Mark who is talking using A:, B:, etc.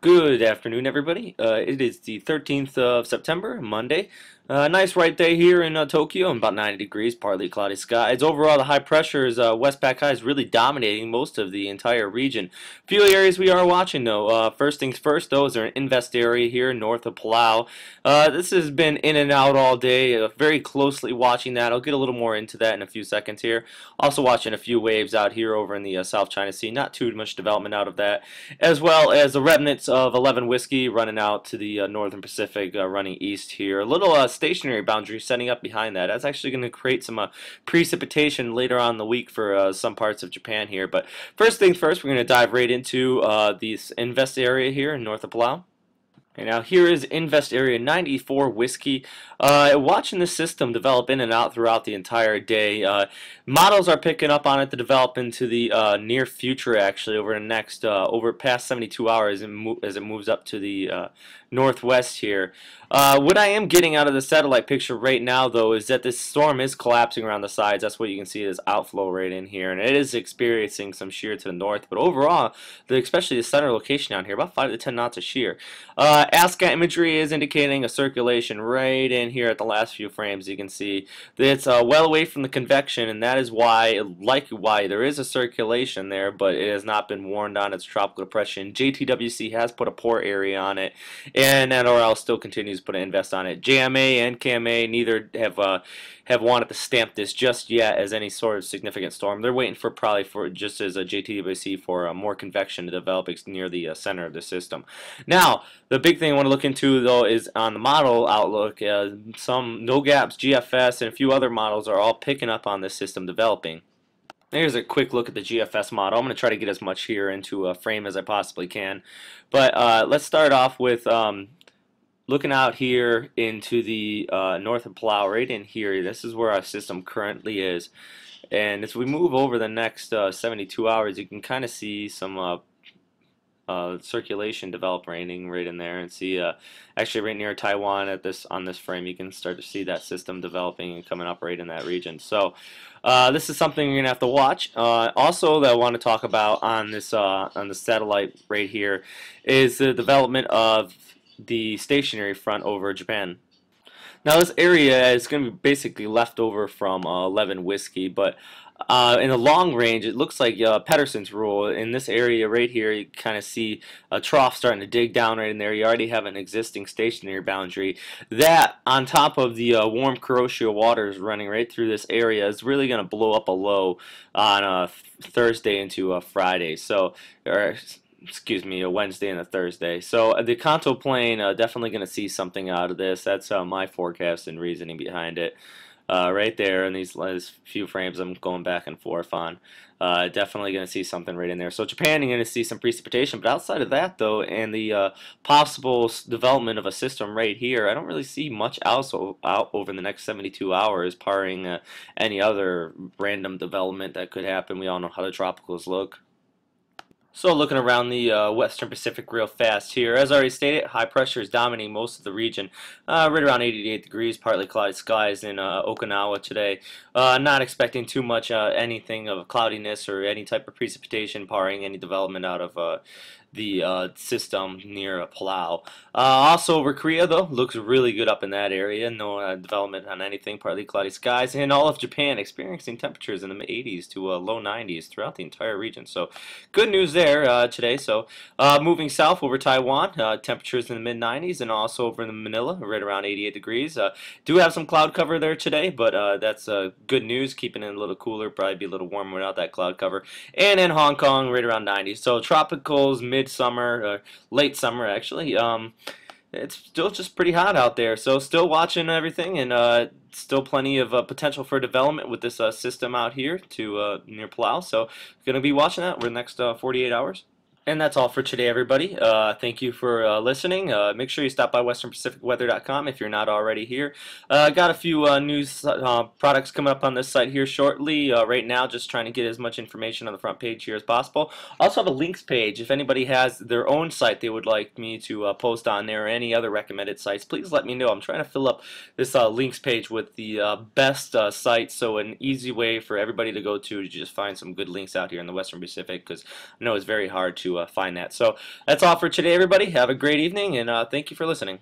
A: Good afternoon, everybody. It is the 13th of September, Monday. Nice bright day here in Tokyo, about 90 degrees, partly cloudy skies. Overall, the high pressure is Westpac High is really dominating most of the entire region. Few areas we are watching though. First things first, though, is our invest area here north of Palau. This has been in and out all day. Very closely watching that. I'll get a little more into that in a few seconds here. Also watching a few waves out here over in the South China Sea. Not too much development out of that, as well as the remnants of 11 whiskey running out to the northern Pacific, running east here. A little stationary boundary setting up behind that. That's actually going to create some precipitation later on in the week for some parts of Japan here. But first things first, we're going to dive right into this invest area here north of Palau. And now here is Invest Area 94 Whiskey. Watching the system develop in and out throughout the entire day. Models are picking up on it to develop into the near future, actually, over the next, over past 72 hours as it moves up to the northwest here. What I am getting out of the satellite picture right now, though, is that this storm is collapsing around the sides. That's what you can see is outflow right in here, and it is experiencing some shear to the north. But overall, especially the center location down here, about 5 to 10 knots of shear. ASCA imagery is indicating a circulation right in here at the last few frames. You can see that it's well away from the convection, and that is why, why there is a circulation there, but it has not been warned on its tropical depression. JTWC has put a poor area on it, and NRL still continues to put an invest on it. JMA and KMA neither have wanted to stamp this just yet as any sort of significant storm. They're waiting for probably for just as a JTWC for more convection to develop near the center of the system. Now, the big thing I want to look into though is on the model outlook. Some no gaps, GFS, and a few other models are all picking up on this system developing. Here's a quick look at the GFS model. I'm going to try to get as much here into a frame as I possibly can. But let's start off with looking out here into the north of Palau, right in here. This is where our system currently is. And as we move over the next 72 hours, you can kind of see some circulation develop raining right in there, and see actually right near Taiwan at this on this frame you can start to see that system developing and coming up right in that region. So this is something you're gonna have to watch. Also that I want to talk about on this on the satellite right here is the development of the stationary front over Japan. Now this area is going to be basically left over from 11 whiskey, but in the long range, it looks like Pedersen's rule. In this area right here, you kind of see a trough starting to dig down right in there. You already have an existing stationary boundary. That, on top of the warm Kuroshio waters running right through this area, is really going to blow up a low on Thursday into Friday. So, excuse me, a Wednesday and a Thursday. So the Kanto Plain definitely going to see something out of this. That's my forecast and reasoning behind it. Right there in these last few frames I'm going back and forth on. Definitely going to see something right in there. So Japan, you're going to see some precipitation, but outside of that though, and the possible development of a system right here, I don't really see much else out over the next 72 hours, barring any other random development that could happen. We all know how the tropicals look. So looking around the Western Pacific real fast here, as I already stated, high pressure is dominating most of the region, right around 88 degrees, partly cloudy skies in Okinawa today. Not expecting too much anything of cloudiness or any type of precipitation, barring any development out of the system near Palau. Also over Korea though, looks really good up in that area. No development on anything, partly cloudy skies, and all of Japan experiencing temperatures in the mid-80s to low 90s throughout the entire region. So good news there today. So moving south over Taiwan, temperatures in the mid-90s, and also over in Manila, right around 88 degrees. Do have some cloud cover there today, but that's good news, keeping it a little cooler, probably be a little warmer without that cloud cover. And in Hong Kong, right around 90. So tropicals, mid-summer, late summer actually. It's still just pretty hot out there, so still watching everything, and still plenty of potential for development with this system out here to near Palau. So gonna be watching that over the next 48 hours. And that's all for today, everybody. Thank you for listening. Make sure you stop by westernpacificweather.com if you're not already here. Got a few news products coming up on this site here shortly. Right now, just trying to get as much information on the front page here as possible. Also have a links page. If anybody has their own site they would like me to post on there, or any other recommended sites, please let me know. I'm trying to fill up this links page with the best sites, so an easy way for everybody to go to just find some good links out here in the Western Pacific, because I know it's very hard to to find that. So that's all for today, everybody. Have a great evening, and thank you for listening.